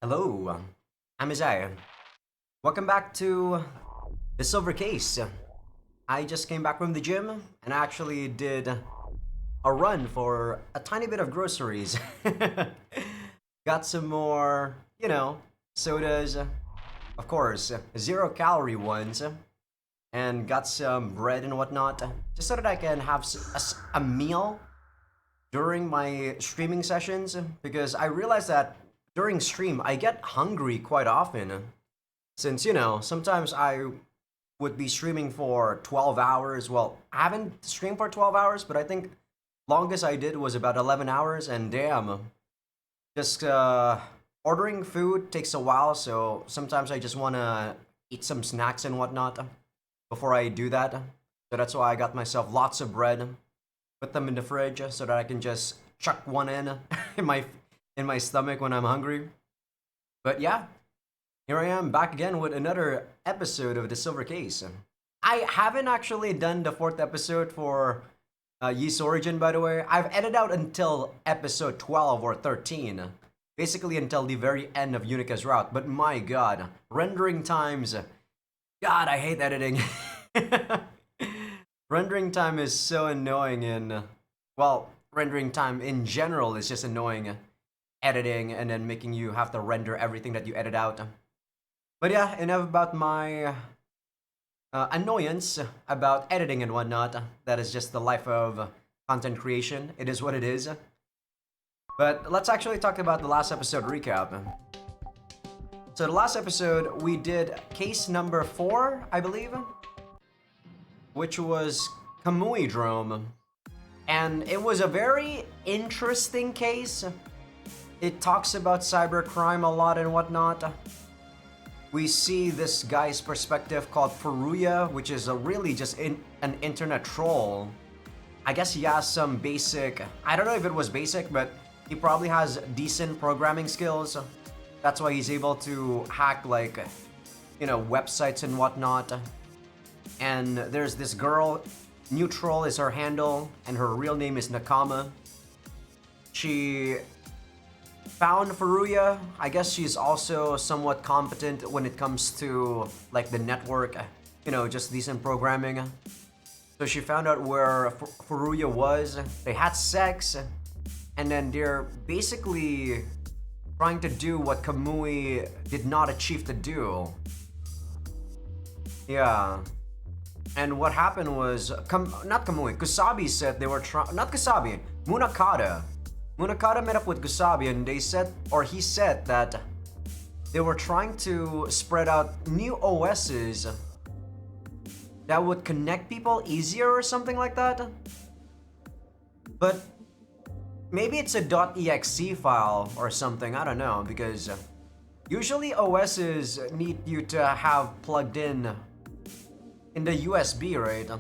Hello, I'm Azai. Welcome back to the Silver Case. I just came back from the gym and I actually did a run for a tiny bit of groceries. Got some more, sodas, of course, 0 calorie ones, and got some bread and whatnot, just so that I can have a meal during my streaming sessions because I realized that during stream I get hungry quite often since sometimes I would be streaming for 12 hours. Well, I haven't streamed for 12 hours, but I think longest I did was about 11 hours, and damn, just ordering food takes a while, so sometimes I just want to eat some snacks and whatnot before I do that. So that's why I got myself lots of bread, put them in the fridge so that I can just chuck one in in my stomach when I'm hungry. But yeah, here I am back again with another episode of the Silver Case. I haven't actually done the fourth episode for Yeast Origin, by the way. I've edited out until episode 12 or 13, basically until the very end of Unica's route. But my god, rendering times. God, I hate editing. Rendering time is so annoying well, rendering time in general is just annoying. Editing and then making you have to render everything that you edit out. But yeah, enough about my annoyance about editing and whatnot. That is just the life of content creation. It is what it is. But let's actually talk about the last episode recap. So the last episode we did case number 4, I believe, which was Kamui Drome. And it was a very interesting case. It talks about cybercrime a lot and whatnot. We see this guy's perspective called Furuya, which is really just an internet troll. I guess he has some basic, I don't know if it was basic, but he probably has decent programming skills. That's why he's able to hack websites and whatnot. And there's this girl, Neutral is her handle, and her real name is Nakama. She found Furuya. I guess she's also somewhat competent when it comes to the network, just decent programming. So she found out where Furuya was. They had sex, and then they're basically trying to do what Kamui did not achieve to do. Yeah. And what happened was, not Kamui, Kusabi said they were trying, not Kusabi, Munakata. Munakata met up with Kusabi and he said that they were trying to spread out new OSs that would connect people easier or something like that. But maybe it's a .exe file or something, I don't know, because usually OSs need you to have plugged in the USB, right?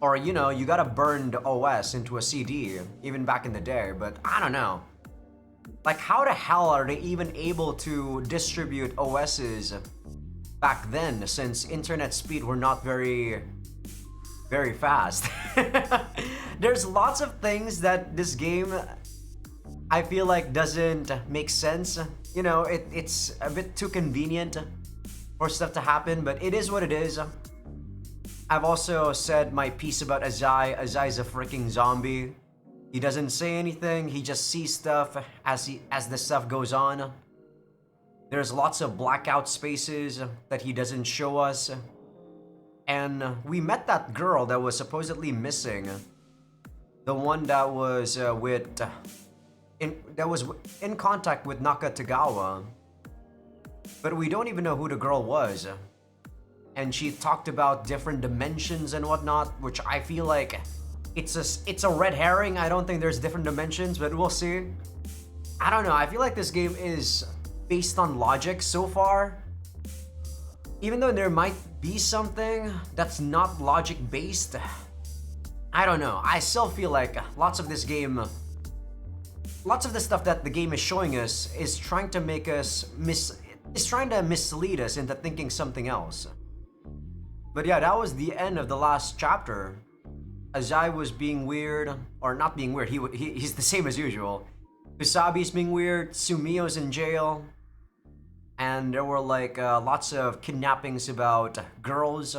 Or, you gotta burn the OS into a CD, even back in the day, but I don't know. How the hell are they even able to distribute OSs back then, since internet speed were not very, very fast? There's lots of things that this game, I feel like, doesn't make sense. It's a bit too convenient for stuff to happen, but it is what it is. I've also said my piece about Azai. Azai's a freaking zombie. He doesn't say anything, he just sees stuff as the stuff goes on. There's lots of blackout spaces that he doesn't show us. And we met that girl that was supposedly missing. The one that was in contact with Nakatagawa. But we don't even know who the girl was. And she talked about different dimensions and whatnot, which I feel like it's a red herring. I don't think there's different dimensions, but we'll see. I don't know. I feel like this game is based on logic so far. Even though there might be something that's not logic based, I don't know. I still feel like lots of the stuff that the game is showing us is trying to make us is trying to mislead us into thinking something else. But yeah, that was the end of the last chapter. Azai was being weird, or not being weird, he's the same as usual. Kusabi's being weird, Sumio's in jail, and there were like lots of kidnappings about girls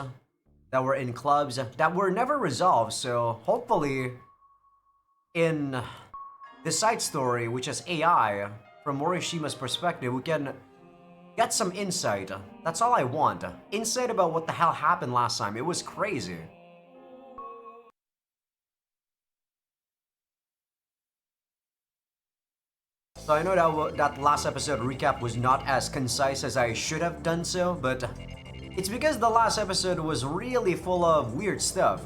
that were in clubs that were never resolved. So hopefully, in the side story, which is AI, from Morishima's perspective, we can get some insight. That's all I want. Insight about what the hell happened last time. It was crazy. So I know that that last episode recap was not as concise as I should have done so, but it's because the last episode was really full of weird stuff.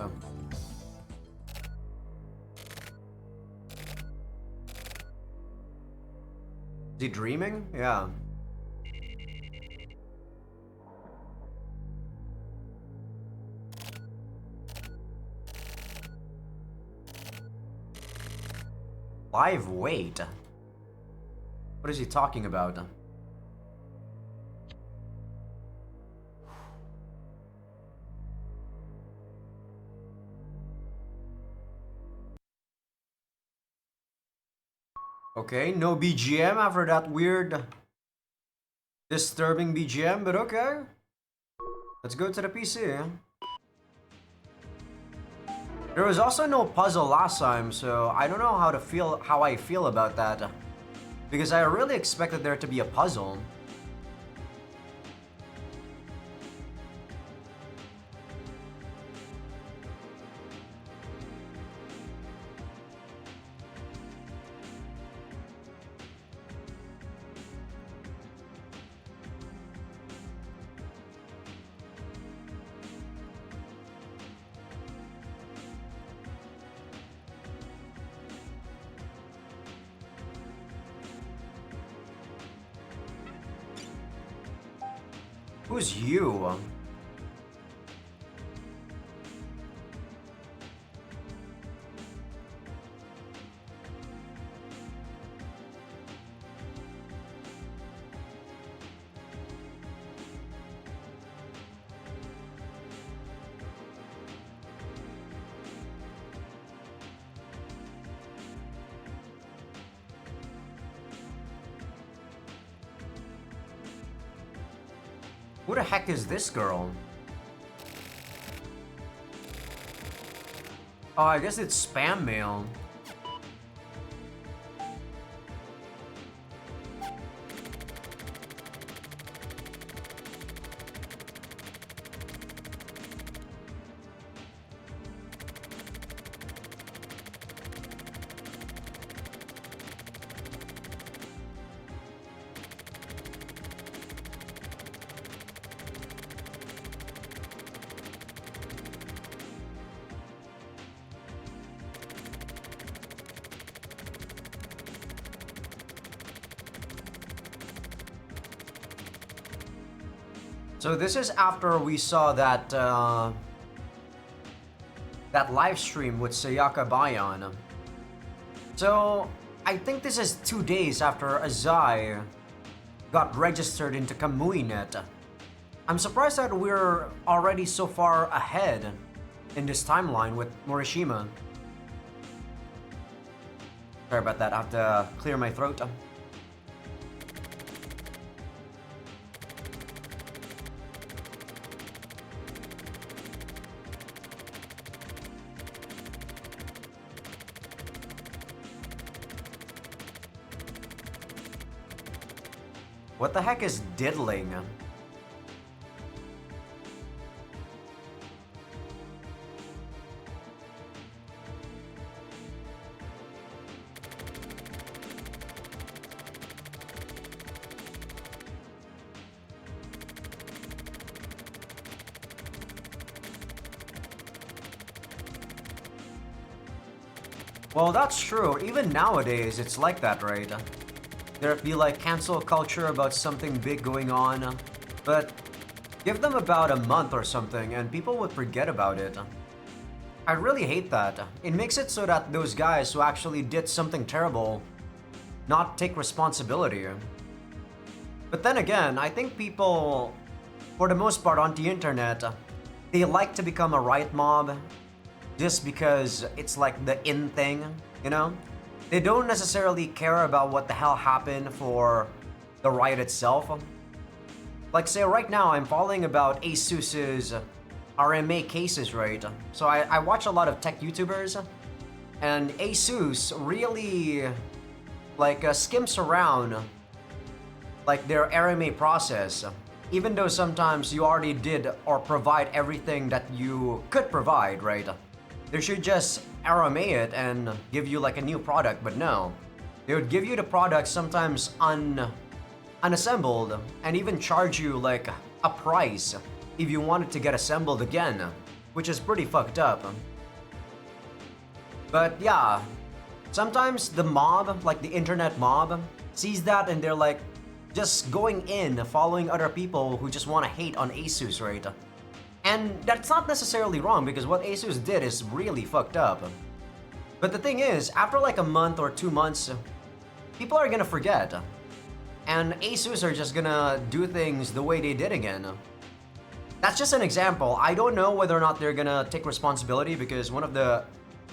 Is he dreaming? Yeah. Live weight? What is he talking about? Okay, no BGM after that weird, disturbing BGM, but okay. Let's go to the PC. There was also no puzzle last time, so I don't know how I feel about that. Because I really expected there to be a puzzle. Who's you? Who the heck is this girl? Oh, I guess it's spam mail. So this is after we saw that that live stream with Sayaka Bayan. So I think this is 2 days after Azai got registered into KamuiNet. I'm surprised that we're already so far ahead in this timeline with Morishima. Sorry about that, I have to clear my throat. What the heck is diddling? Well, that's true. Even nowadays, it's like that, right? There'd be like cancel culture about something big going on, but give them about a month or something and people would forget about it. I really hate that. It makes it so that those guys who actually did something terrible not take responsibility. But then again, I think people, for the most part on the internet, they like to become a riot mob just because it's like the in thing, you know? they don't necessarily care about what the hell happened for the riot itself. Like, say, right now, I'm following about ASUS's RMA cases, right? So I watch a lot of tech YouTubers, and ASUS really, like, skims around, like, their RMA process. Even though sometimes you already did or provide everything that you could provide, right? They should just RMA it and give you, like, a new product, but no. They would give you the product sometimes unassembled, and even charge you like a price if you want it to get assembled again, which is pretty fucked up. But yeah, sometimes the mob, like the internet mob, sees that and they're like just going in, following other people who just want to hate on ASUS, right? And that's not necessarily wrong, because what ASUS did is really fucked up. But the thing is, after like a month or 2 months, people are gonna forget. And ASUS are just gonna do things the way they did again. That's just an example. I don't know whether or not they're gonna take responsibility, because one of the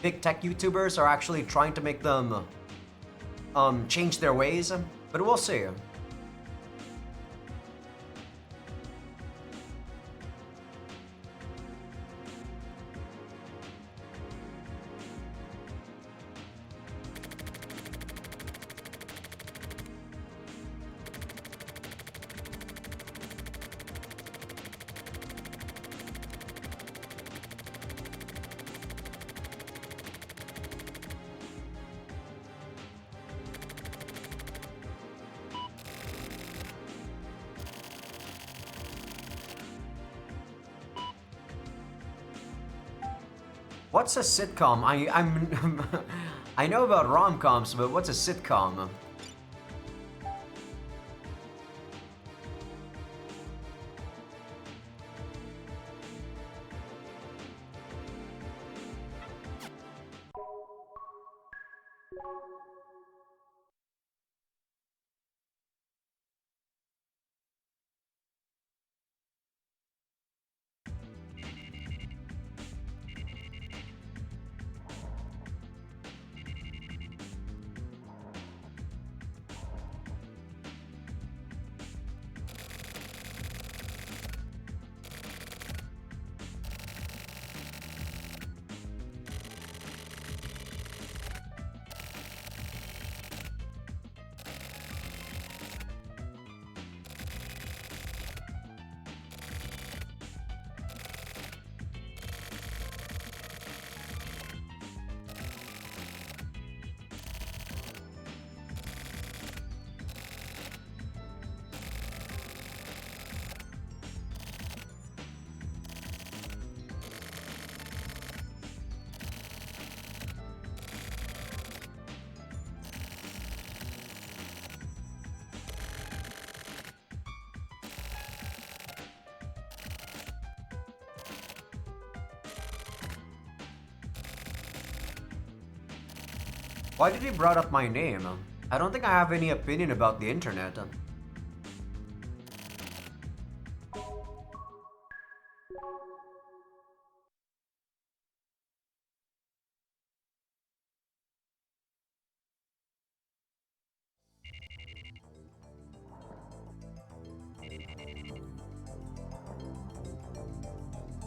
big tech YouTubers are actually trying to make them change their ways, but we'll see. What's a sitcom? I'm I know about rom-coms, but what's a sitcom? Why did he brought up my name? I don't think I have any opinion about the internet.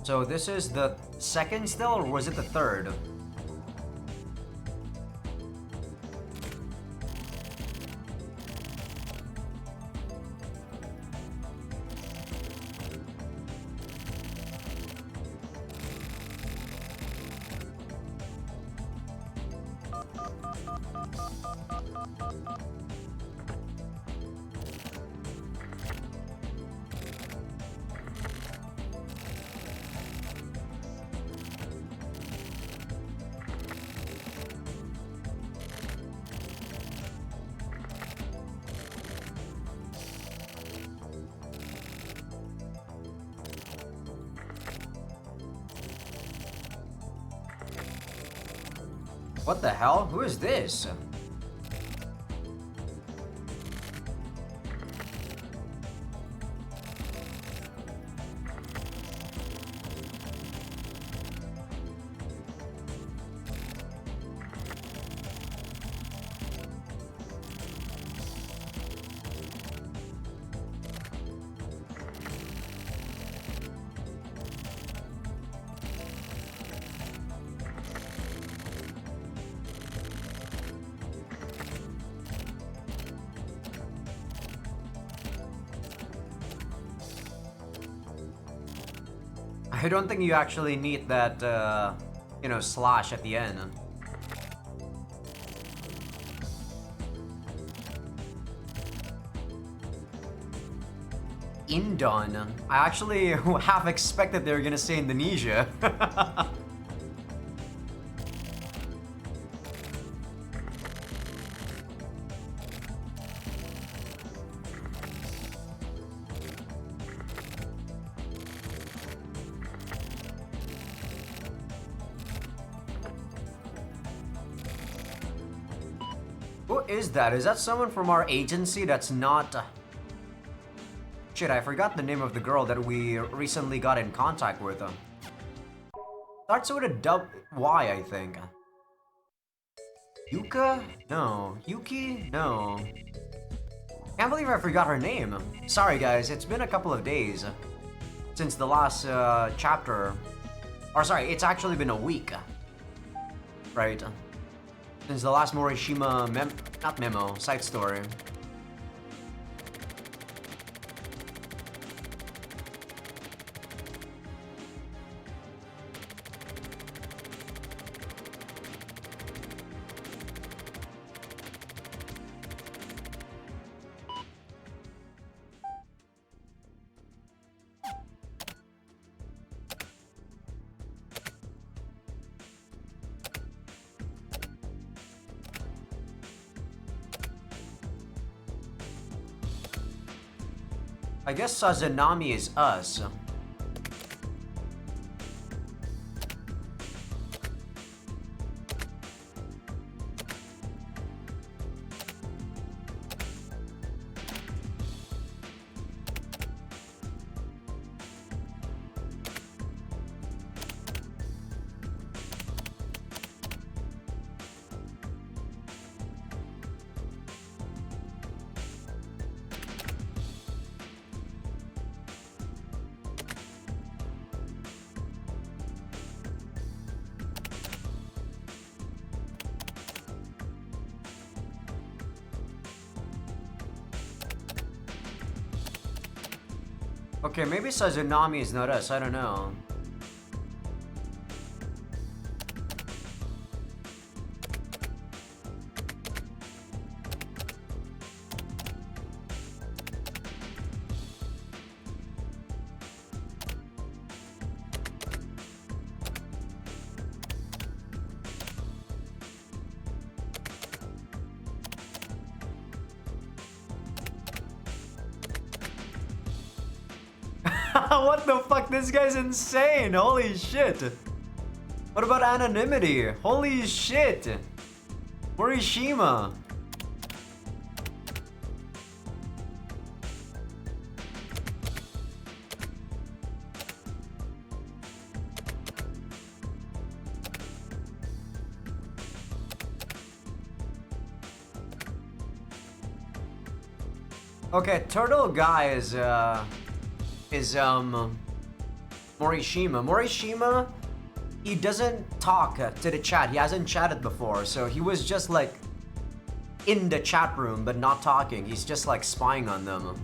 So this is the second still, or was it the third? What the hell? Who is this? I don't think you actually need that, you know, slash at the end. Indon. I actually half expected they were gonna say Indonesia. Who is that? Is that someone from our agency that's not... Shit, I forgot the name of the girl that we recently got in contact with. Starts with a dub Y, I think. Yuka? No. Yuki? No. Can't believe I forgot her name. Sorry guys, it's been a couple of days since the last chapter. Or sorry, it's actually been a week. Right. Since the last Morishima not memo, side story. I guess Sazanami is us. Okay, maybe Sazanami is not us, I don't know. What the fuck? This guy's insane. Holy shit. What about anonymity? Holy shit. Morishima. Okay, turtle guy is Morishima. Morishima, he doesn't talk to the chat. He hasn't chatted before, so he was just like in the chat room but not talking. He's just like spying on them.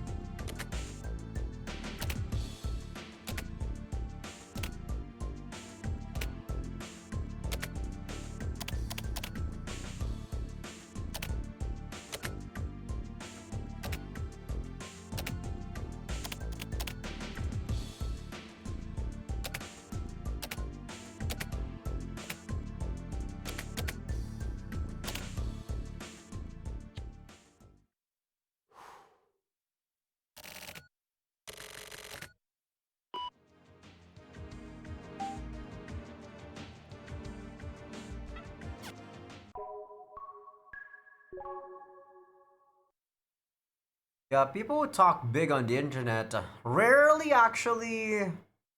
Yeah, people who talk big on the internet rarely actually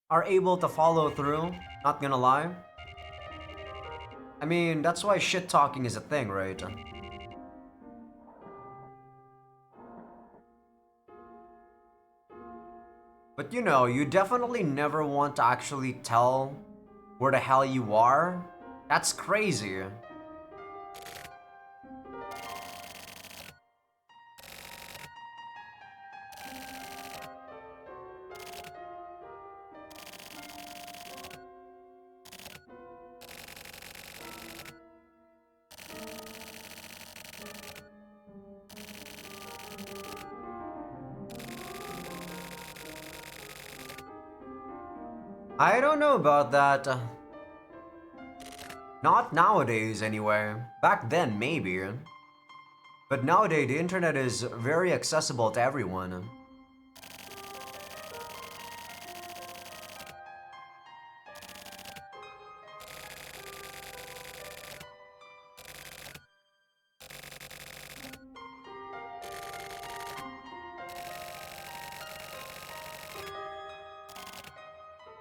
are able to follow through, not gonna lie. I mean, that's why shit talking is a thing, right? But you know, you definitely never want to actually tell where the hell you are. That's crazy. I don't know about that. Not nowadays, anyway. Back then, maybe. But nowadays, the internet is very accessible to everyone.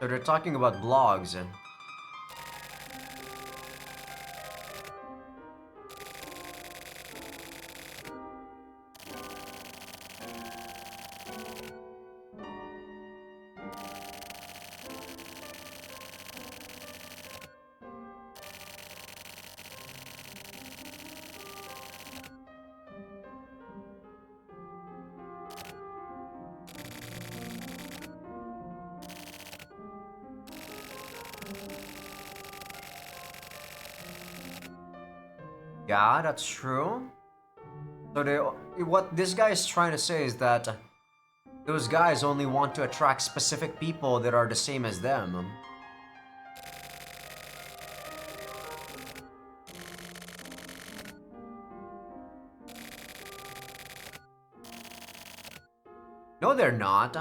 So they're talking about blogs. Yeah, that's true. So what this guy is trying to say is that those guys only want to attract specific people that are the same as them. No, they're not.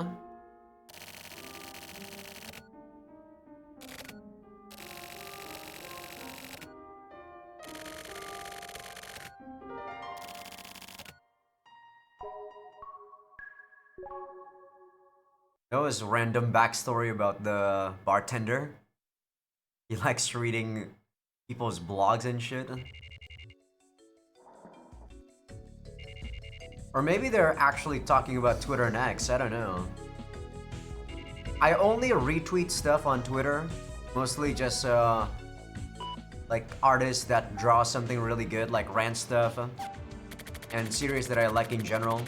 That was random backstory about the bartender. He likes reading people's blogs and shit. Or maybe they're actually talking about Twitter and X, I don't know. I only retweet stuff on Twitter, mostly just like artists that draw something really good, like rant stuff, and series that I like in general.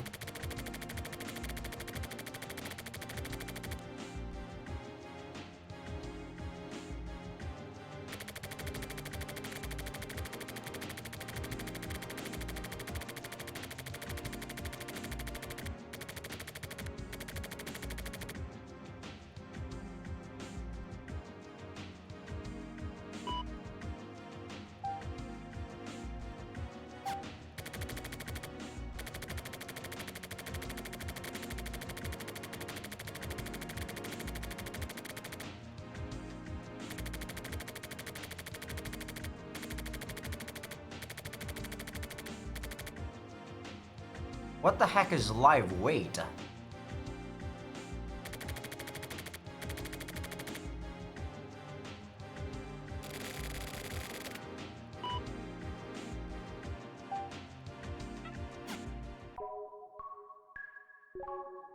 What the heck is live weight?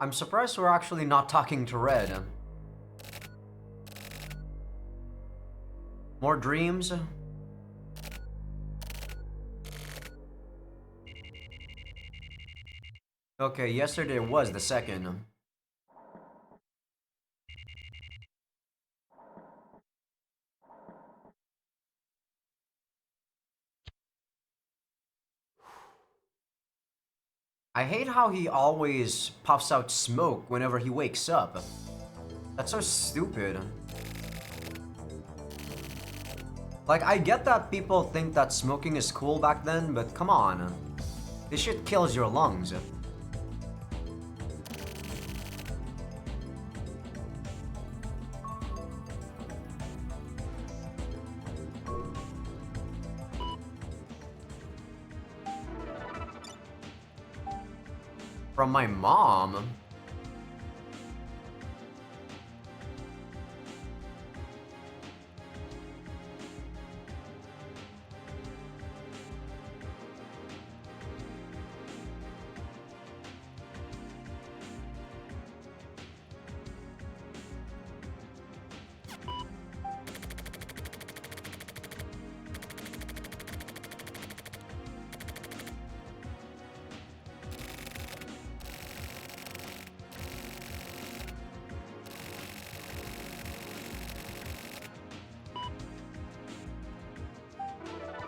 I'm surprised we're actually not talking to Red. More dreams? Okay, yesterday was the second. I hate how he always puffs out smoke whenever he wakes up. That's so stupid. Like, I get that people think that smoking is cool back then, but come on. This shit kills your lungs. From my mom?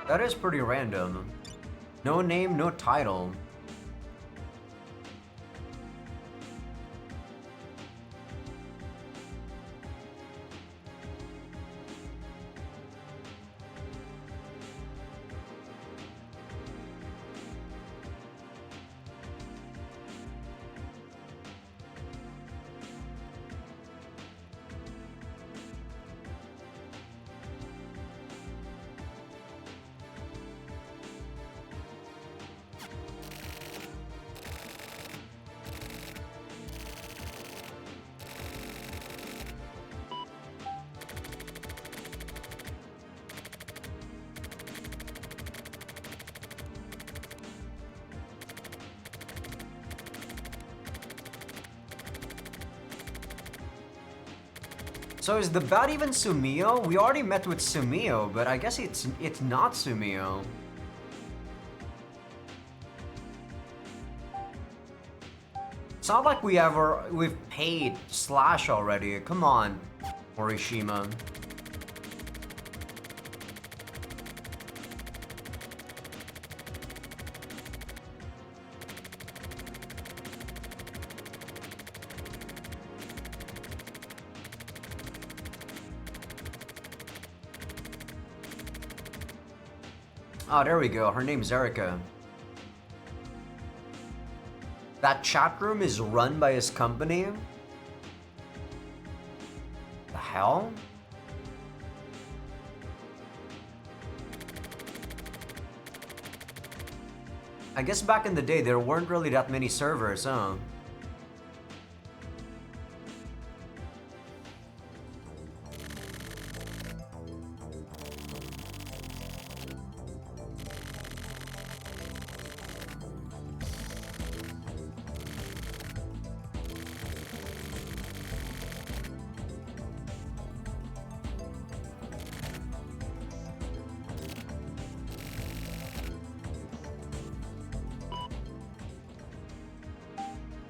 That is pretty random. No name, no title. So is the bat even Sumio? We already met with Sumio, but I guess it's not Sumio. It's not like we've paid Slash already. Come on, Morishima. Oh, there we go. Her name's Erica. That chat room is run by his company? The hell? I guess back in the day there weren't really that many servers, huh?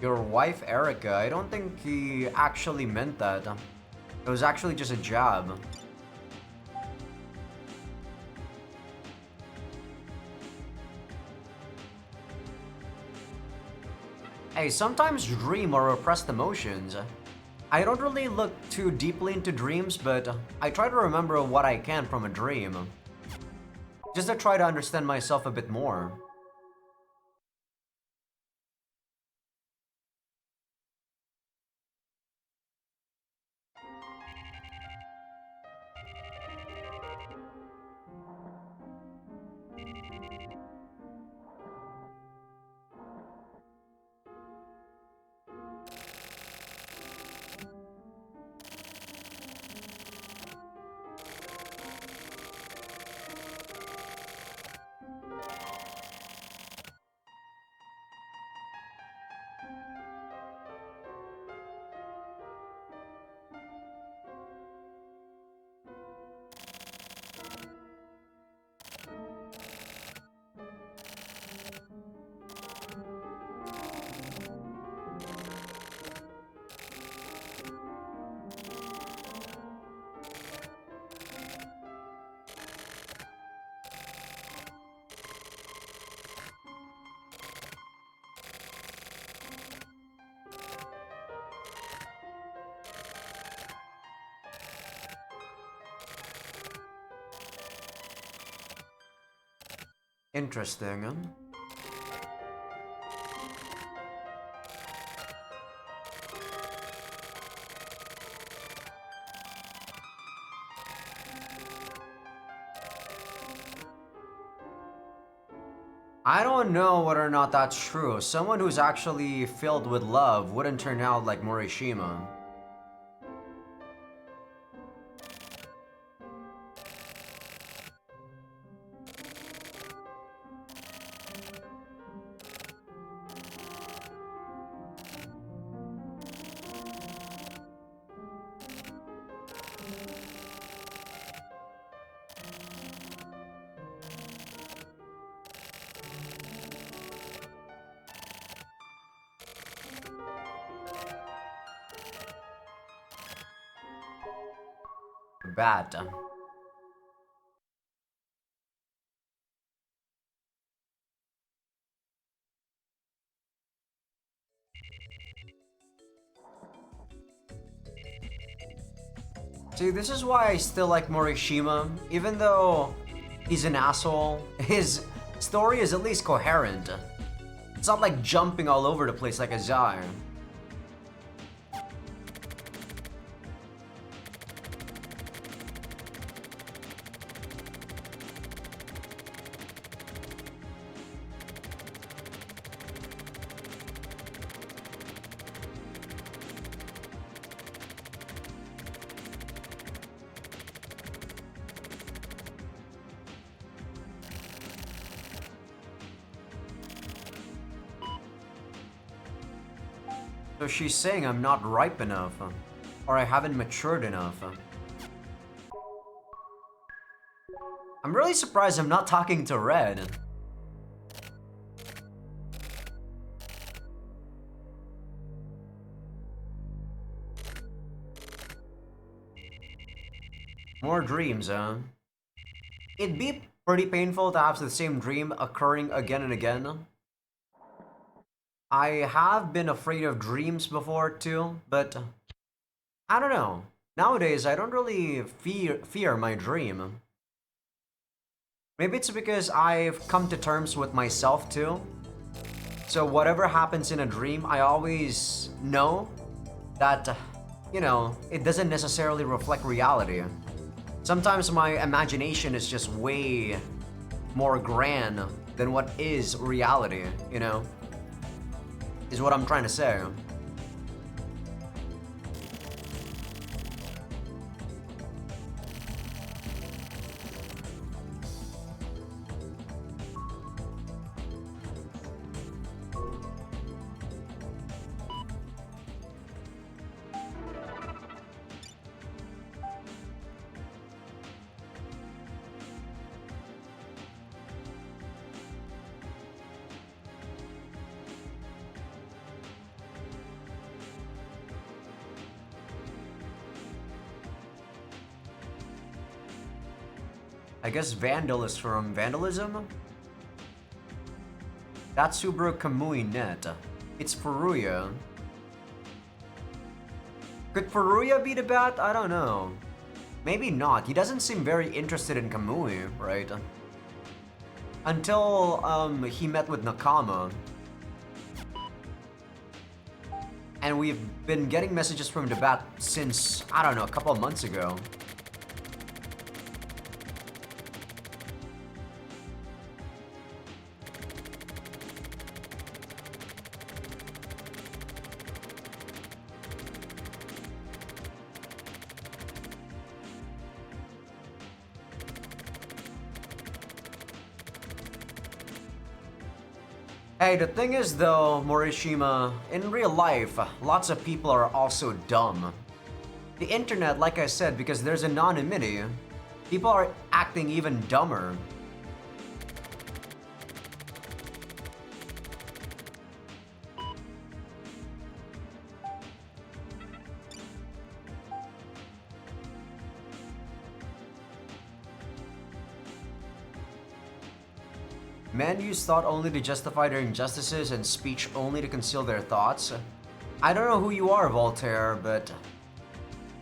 Your wife, Erica, I don't think he actually meant that. It was actually just a jab. Hey, sometimes dream or repressed emotions. I don't really look too deeply into dreams, but I try to remember what I can from a dream. Just to try to understand myself a bit more. Interesting, huh? I don't know whether or not that's true. Someone who's actually filled with love wouldn't turn out like Morishima. Bad. See, this is why I still like Morishima. Even though he's an asshole, his story is at least coherent. It's not like jumping all over the place like Azai. So she's saying I'm not ripe enough. or I haven't matured enough. I'm really surprised I'm not talking to Red. More dreams, huh? It'd be pretty painful to have the same dream occurring again and again. I have been afraid of dreams before too, but I don't know. Nowadays, I don't really fear my dream. Maybe it's because I've come to terms with myself too. So whatever happens in a dream, I always know that, it doesn't necessarily reflect reality. Sometimes my imagination is just way more grand than what is reality, is what I'm trying to say. I guess Vandal is from Vandalism? Tatsubro Kamui Net. It's Furuya. Could Furuya be the bat? I don't know. Maybe not. He doesn't seem very interested in Kamui, right? Until he met with Nakama. And we've been getting messages from the bat since, I don't know, a couple of months ago. Hey, the thing is though, Morishima, in real life, lots of people are also dumb. The internet, like I said, because there's anonymity, people are acting even dumber. Men use thought only to justify their injustices and speech only to conceal their thoughts. I don't know who you are, Voltaire, but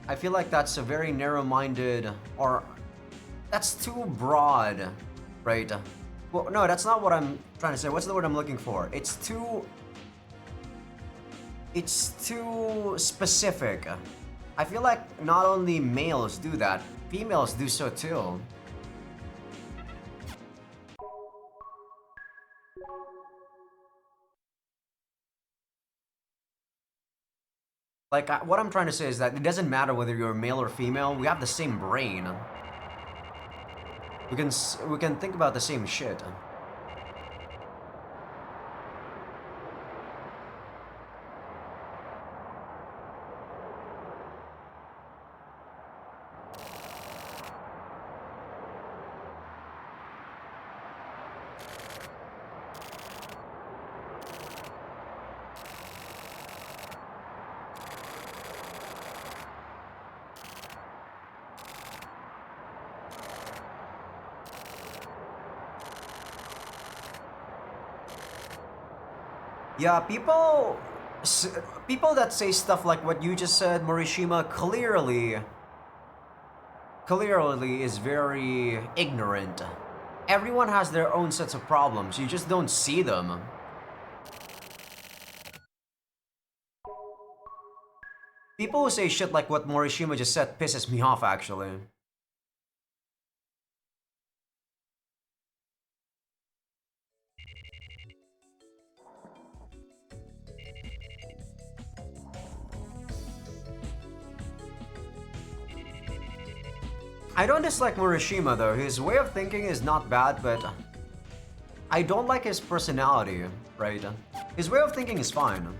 I feel like that's a very narrow-minded, or that's too broad, right? Well, no, that's not what I'm trying to say. What's the word I'm looking for? It's too specific. I feel like not only males do that, females do so too. Like, what I'm trying to say is that it doesn't matter whether you're male or female, we have the same brain. We can think about the same shit. Yeah, people that say stuff like what you just said, Morishima, clearly is very ignorant. Everyone has their own sets of problems, you just don't see them. People who say shit like what Morishima just said pisses me off, actually. I don't dislike Morishima though, his way of thinking is not bad, but I don't like his personality, right? His way of thinking is fine.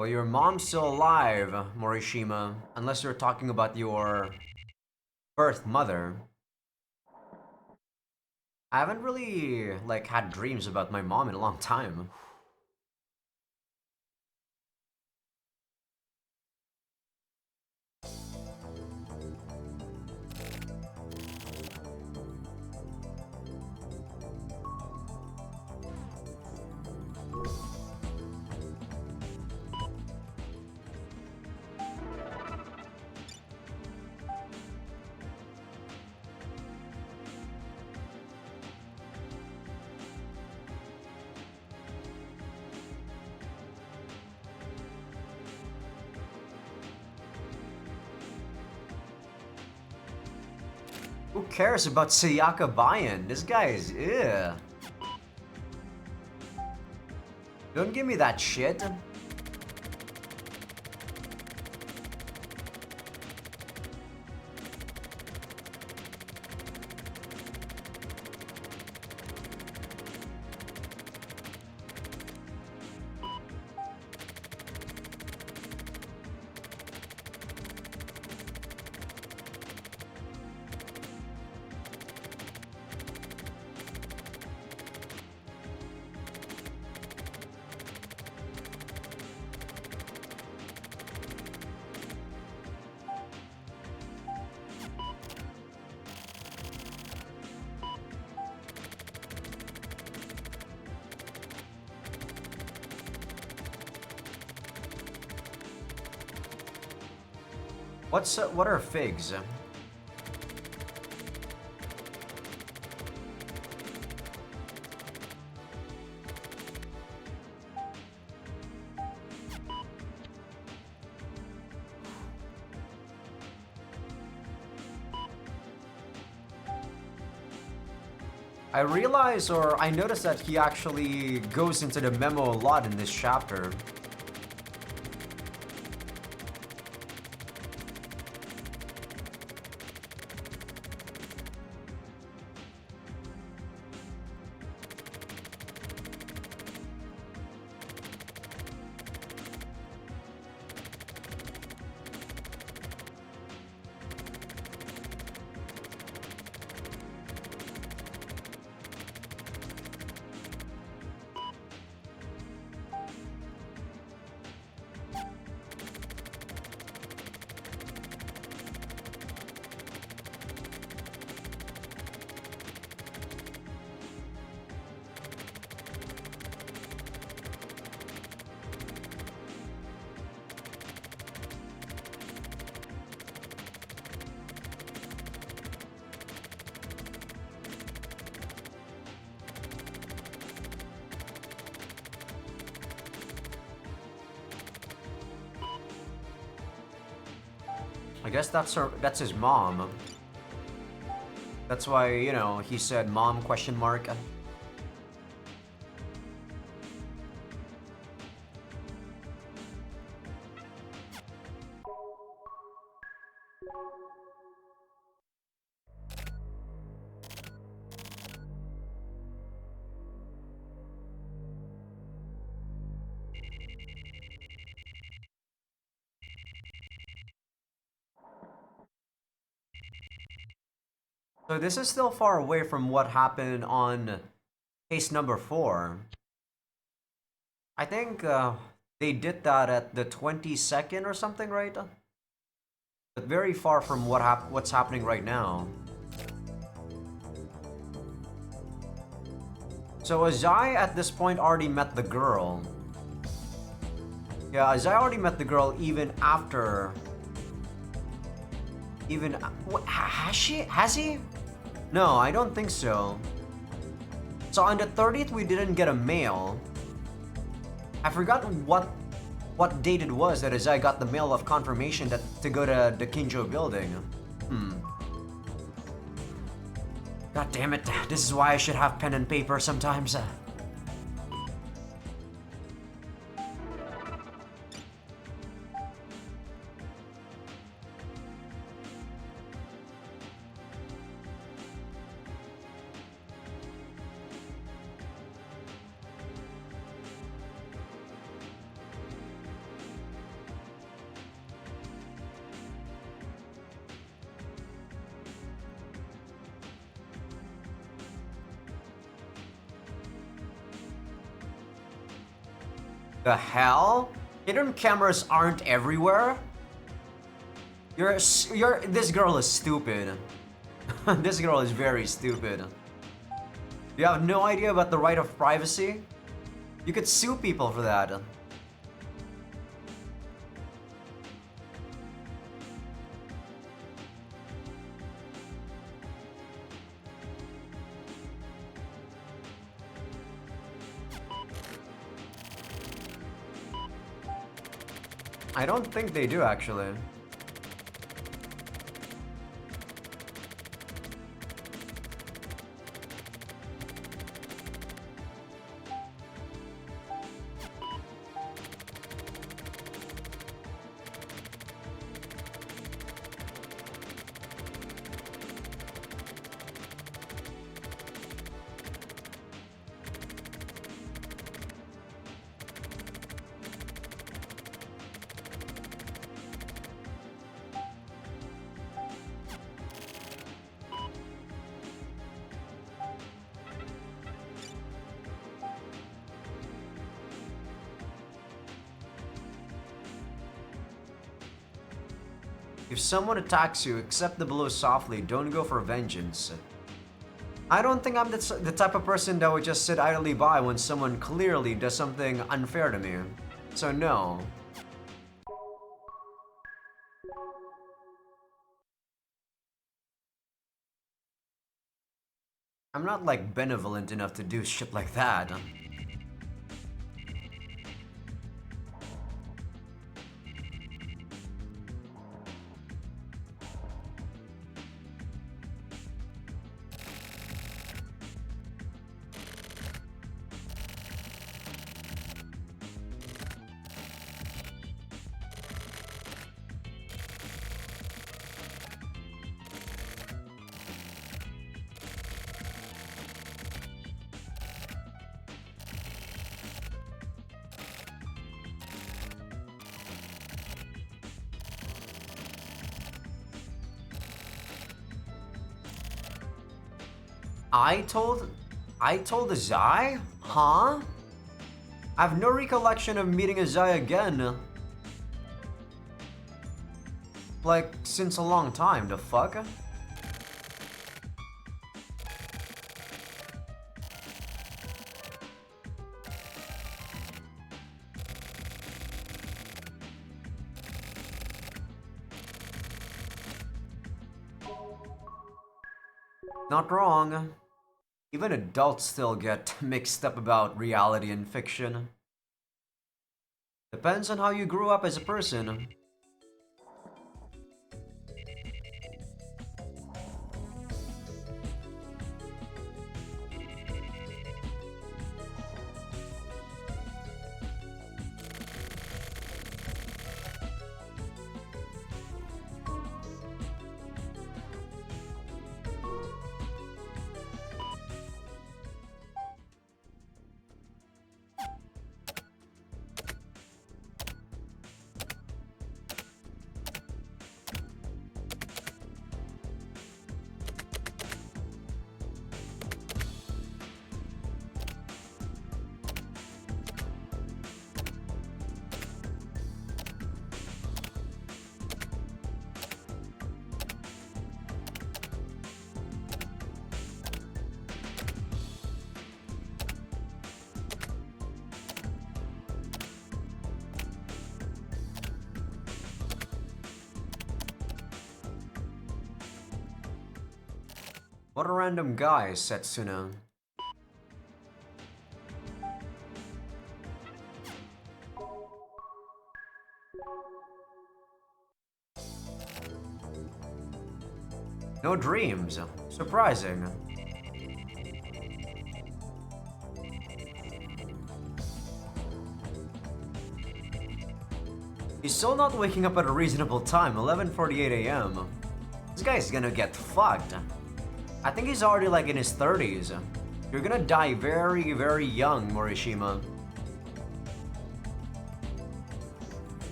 Well, your mom's still alive, Morishima, unless you're talking about your birth mother. I haven't really, like, had dreams about my mom in a long time. Who cares about Sayaka Bayan? This guy is, ugh. Don't give me that shit. What are figs? I realize, or I notice that he actually goes into the memo a lot in this chapter. I guess that's his mom. That's why, you know, he said mom question mark. So this is still far away from what happened on case number 4. I think they did that at the 22nd or something, right? But very far from what's happening right now. So Azai at this point already met the girl. Yeah, Azai already met the girl even after. Has she? Has he? No, I don't think so. So on the 30th, we didn't get a mail. I forgot what date it was that Azai got the mail of confirmation that to go to the Kinjo building. God damn it! This is why I should have pen and paper sometimes. The hell? Hidden cameras aren't everywhere? This girl is stupid. This girl is very stupid. You have no idea about the right of privacy? You could sue people for that. I don't think they do, actually. If someone attacks you, accept the blow softly, don't go for vengeance. I don't think I'm the type of person that would just sit idly by when someone clearly does something unfair to me. So no. I'm not like benevolent enough to do shit like that. I told Azai? Huh? I have no recollection of meeting Azai again. Like, since a long time, the fuck? Not wrong. Even adults still get mixed up about reality and fiction. Depends on how you grew up as a person. What a random guy, Setsuna. No dreams. Surprising. He's still not waking up at a reasonable time, 11:48 a.m. This guy's gonna get fucked. I think he's already like in his 30s. You're gonna die very, very young, Morishima.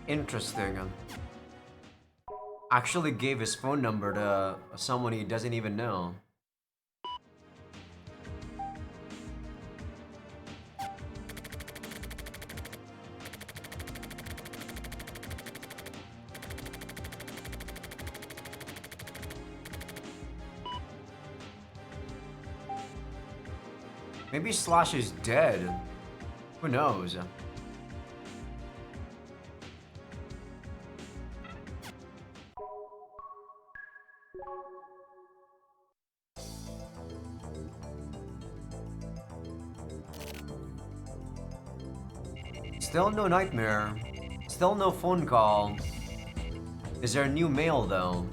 Interesting. Actually gave his phone number to someone he doesn't even know. Maybe Slash is dead. Who knows? Still no nightmare. Still no phone call. Is there a new mail though?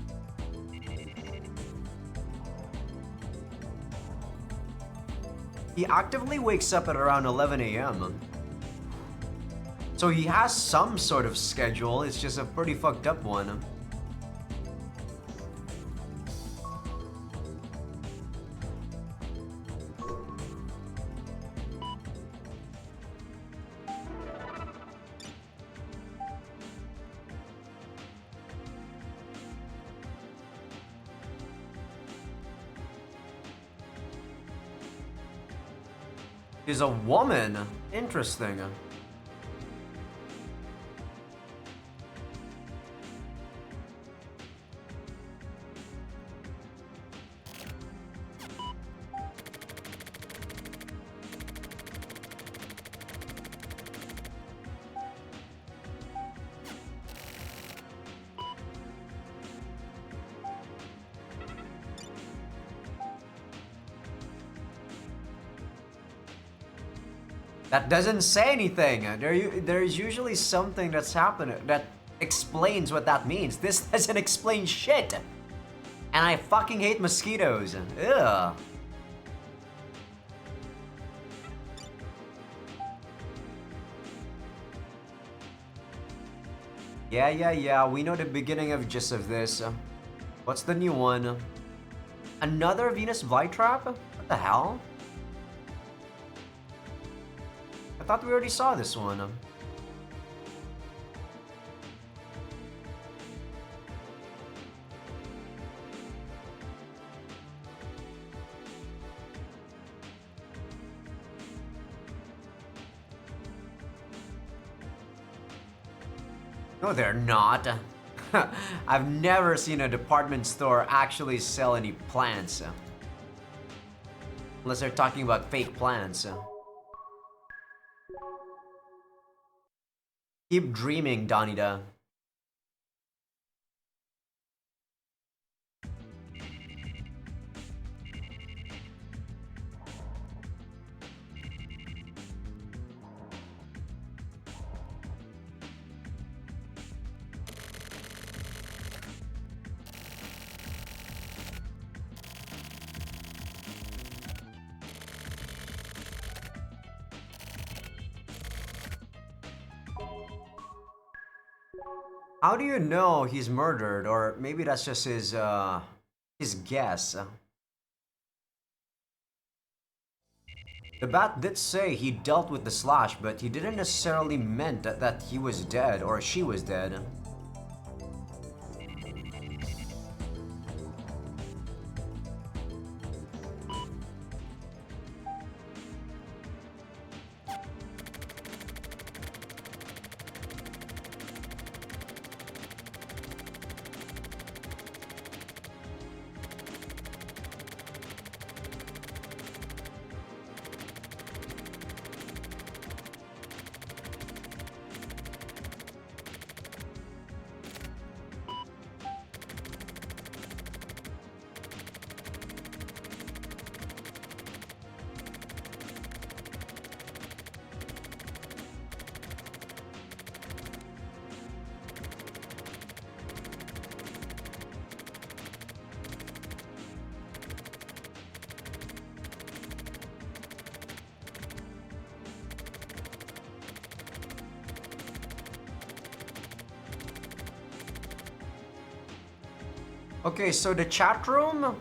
He actively wakes up at around 11 a.m. So he has some sort of schedule, it's just a pretty fucked up one. She's a woman. Interesting. That doesn't say anything. There's usually something that's happening that explains what that means. This doesn't explain shit. And I fucking hate mosquitoes. Ugh. Yeah. We know the beginning of gist of this. What's the new one? Another Venus Flytrap? What the hell? I thought we already saw this one. No, they're not. I've never seen a department store actually sell any plants. Unless they're talking about fake plants. Keep dreaming, Donida. How do you know he's murdered? Or maybe that's just his guess. The bat did say he dealt with the Slash, but he didn't necessarily meant that he was dead or she was dead. Okay, so the chat room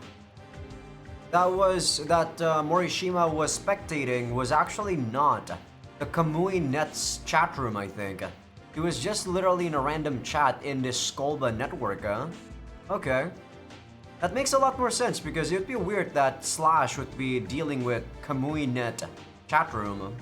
that Morishima was spectating was actually not the Kamui Nets chat room, I think. He was just literally in a random chat in this Skolba network, huh? Okay. That makes a lot more sense because it'd be weird that Slash would be dealing with KamuiNet chat room.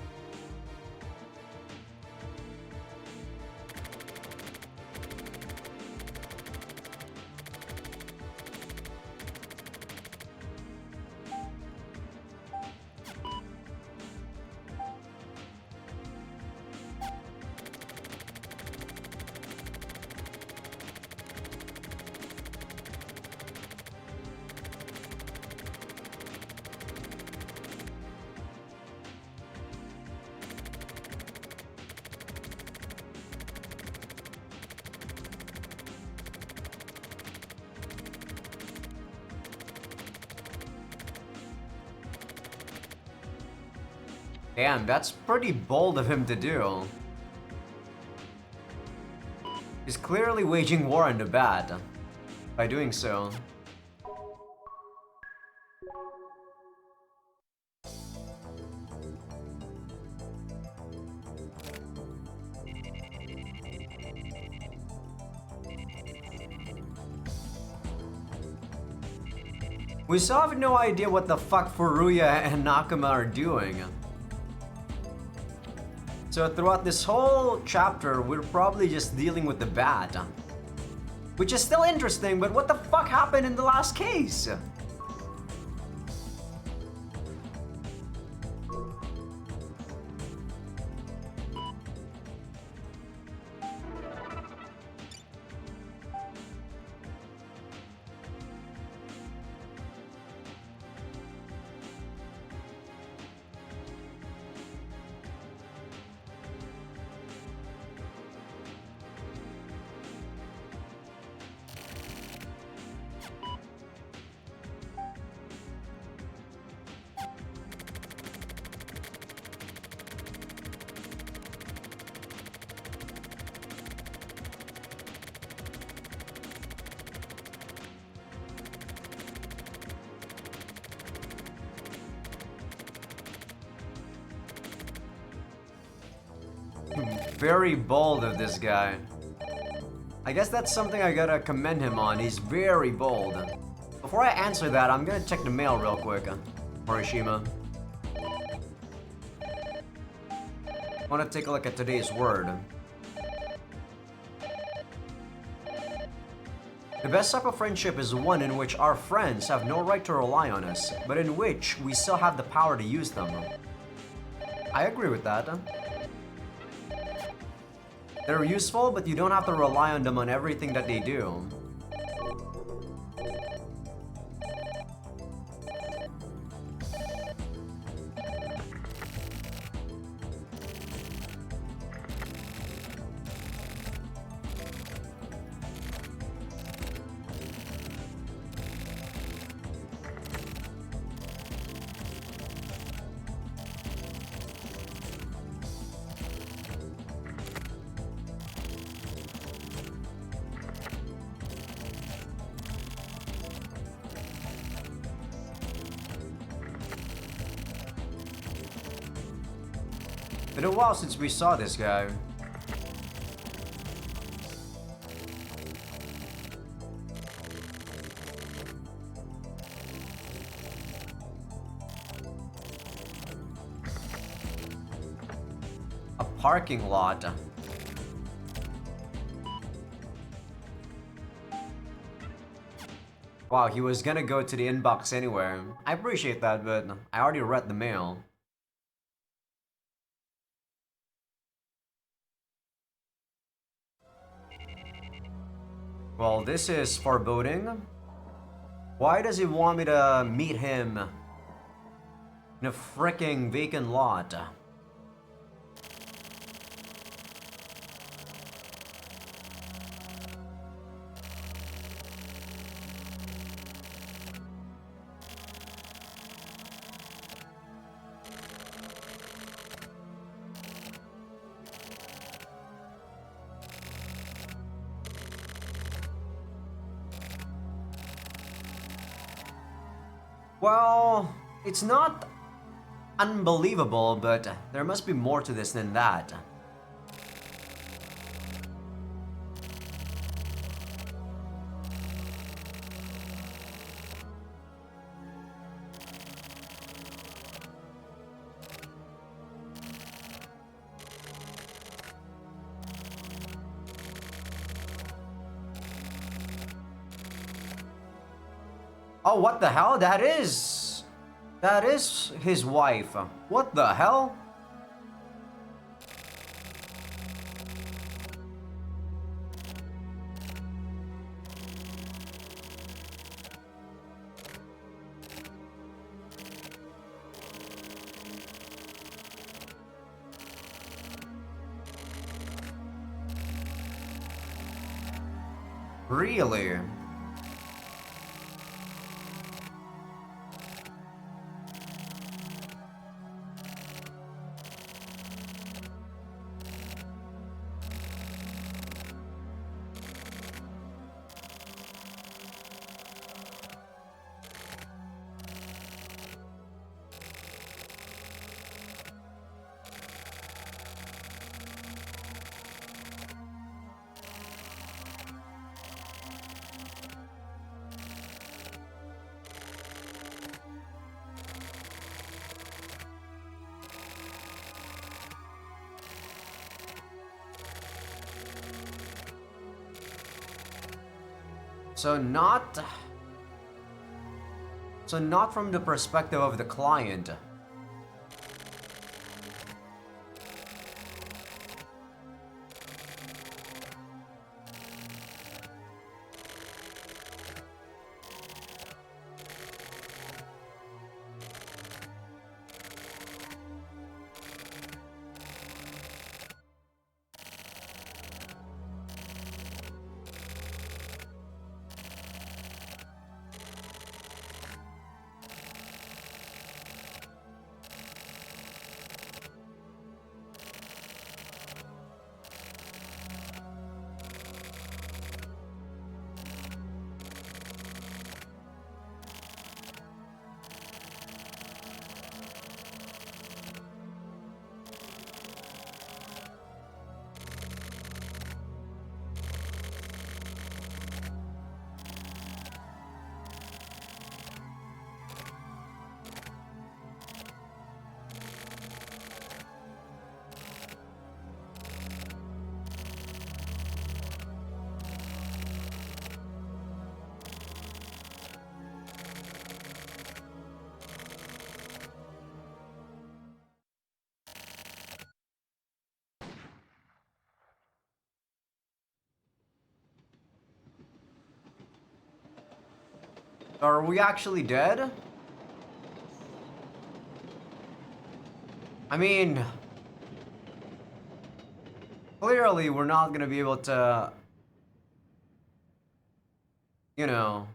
Damn, that's pretty bold of him to do. He's clearly waging war on the bat by doing so. We still have no idea what the fuck Furuya and Nakama are doing. So throughout this whole chapter, we're probably just dealing with the bat. Which is still interesting, but what the fuck happened in the last case? Very bold of this guy. I guess that's something I gotta commend him on. He's very bold. Before I answer that, I'm gonna check the mail real quick, Morishima. I wanna take a look at today's word. The best type of friendship is one in which our friends have no right to rely on us, but in which we still have the power to use them. I agree with that. They're useful, but you don't have to rely on them on everything that they do. Been a while since we saw this guy. A parking lot. Wow, he was gonna go to the inbox anywhere. I appreciate that, but I already read the mail. Well, this is foreboding. Why does he want me to meet him in a freaking vacant lot? Well, it's not unbelievable, but there must be more to this than that. Oh, what the hell? That is his wife. What the hell? Really? So not from the perspective of the client. Are we actually dead? I mean, clearly we're not gonna be able to, you know,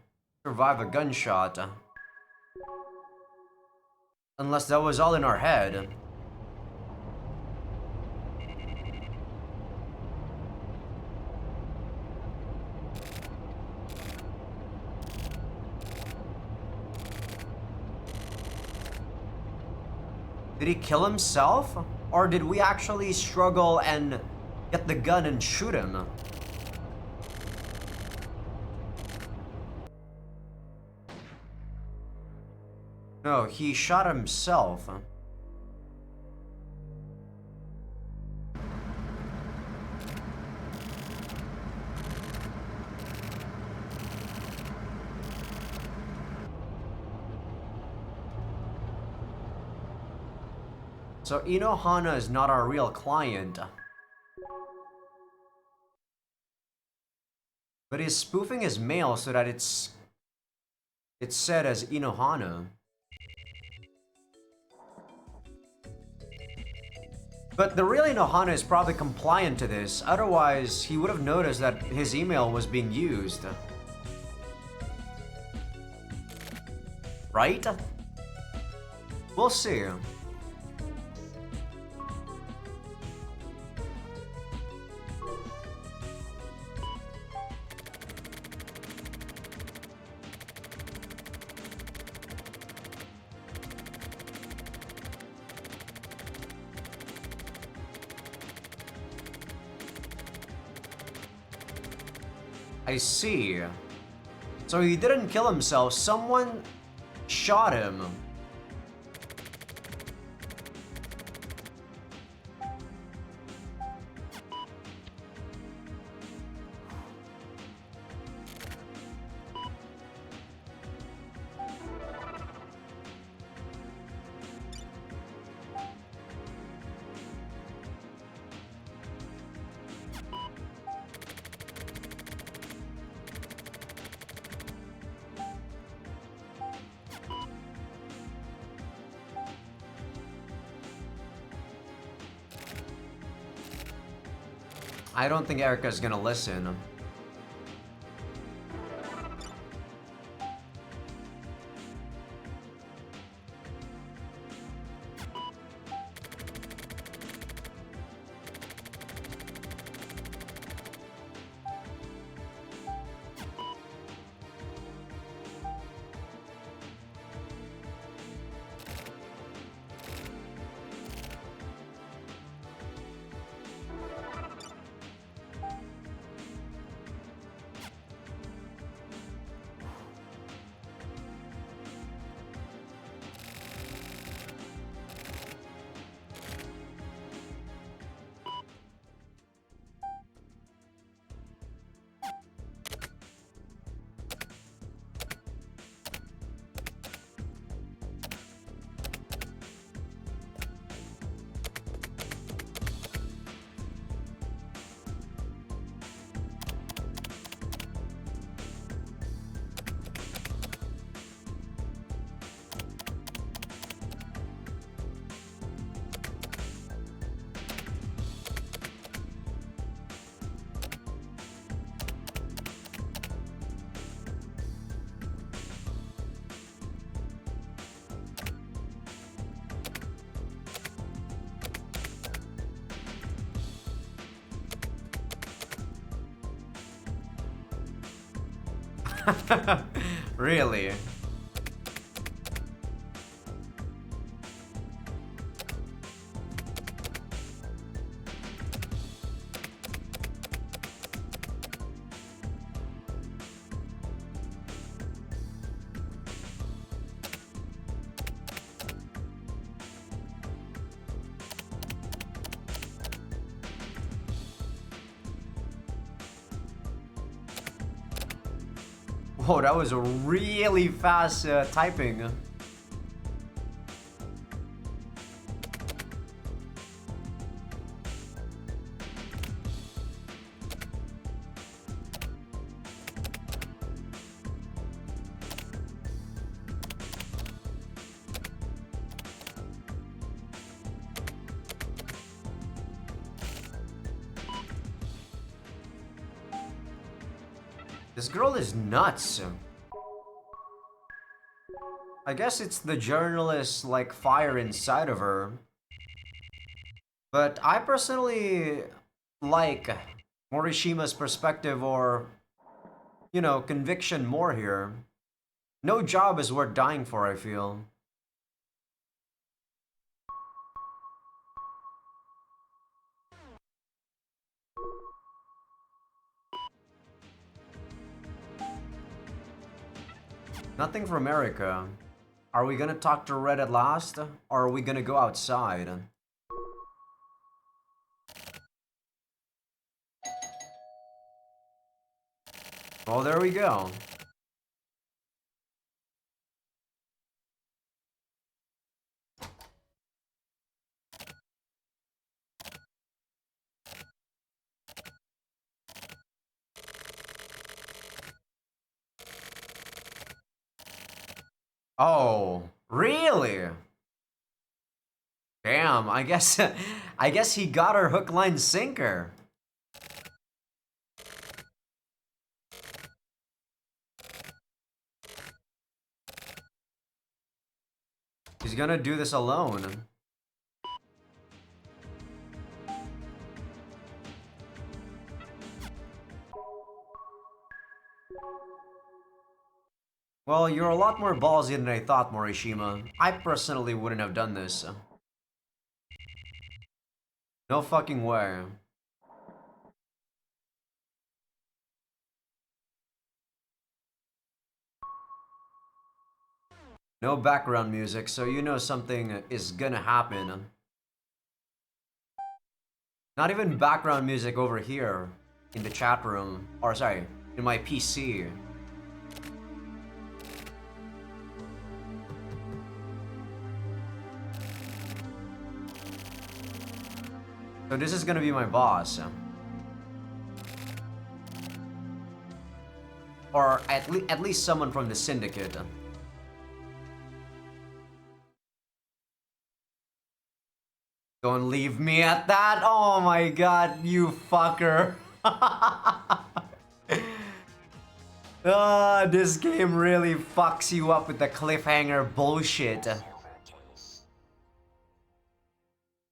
survive a gunshot. Unless that was all in our head. Did he kill himself? Or did we actually struggle and get the gun and shoot him? No, he shot himself. So Inohana is not our real client. But he's spoofing his mail so that it's said as Inohana. But the real Inohana is probably compliant to this, otherwise he would have noticed that his email was being used. Right? We'll see. I see. So he didn't kill himself, someone shot him. I don't think Erica's gonna listen. Really? Whoa, that was a really fast typing. This girl is nuts. I guess it's the journalist like fire inside of her. But I personally like Morishima's perspective or, you know, conviction more here. No job is worth dying for, I feel. Nothing from America. Are we gonna talk to Red at last? Or are we gonna go outside? Well, there we go. Oh, really? Damn, I guess I guess he got her hook, line, sinker. He's gonna do this alone. Well, you're a lot more ballsy than I thought, Morishima. I personally wouldn't have done this. No fucking way. No background music, so you know something is gonna happen. Not even background music over here in the chat room. Or sorry, in my PC. So this is gonna be my boss. Or at least someone from the syndicate. Don't leave me at that. Oh my god, you fucker. This game really fucks you up with the cliffhanger bullshit.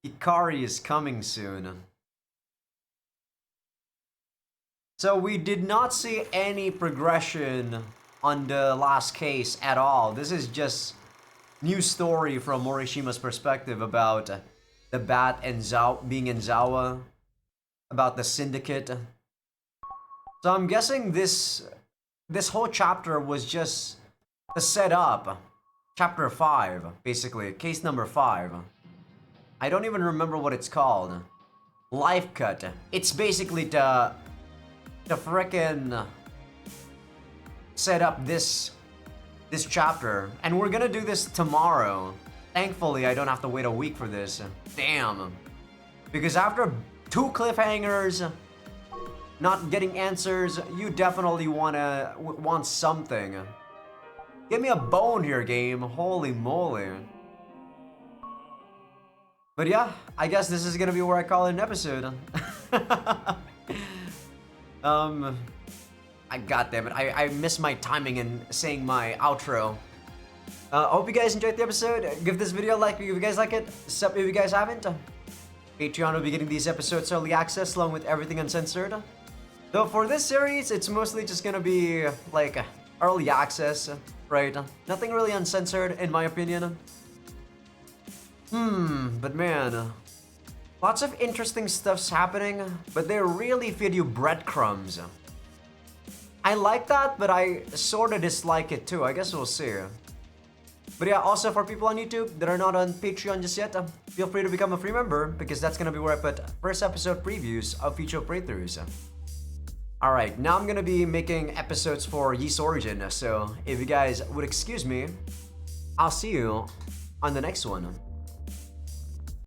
Ikari is coming soon. So we did not see any progression on the last case at all. This is just new story from Morishima's perspective about the bat and being in Zawa, about the syndicate. So I'm guessing this whole chapter was just the setup. Chapter 5, basically, case number 5. I don't even remember what it's called. Life cut. It's basically to frickin' set up this chapter, and we're gonna do this tomorrow. Thankfully, I don't have to wait a week for this. Damn. Because after 2 cliffhangers, not getting answers, you definitely want something. Give me a bone here, game. Holy moly. But yeah, I guess this is gonna be where I call it an episode. Goddammit, I missed my timing in saying my outro. Hope you guys enjoyed the episode. Give this video a like if you guys like it. Sub if you guys haven't. Patreon will be getting these episodes early access along with everything uncensored. Though for this series, it's mostly just gonna be like early access, right? Nothing really uncensored in my opinion. But man, lots of interesting stuff's happening, but they really feed you breadcrumbs. I like that, but I sorta dislike it too. I guess we'll see. But yeah, also for people on YouTube that are not on Patreon just yet, feel free to become a free member because that's gonna be where I put first episode previews of future playthroughs. Alright, now I'm gonna be making episodes for Ys Origin, so if you guys would excuse me, I'll see you on the next one.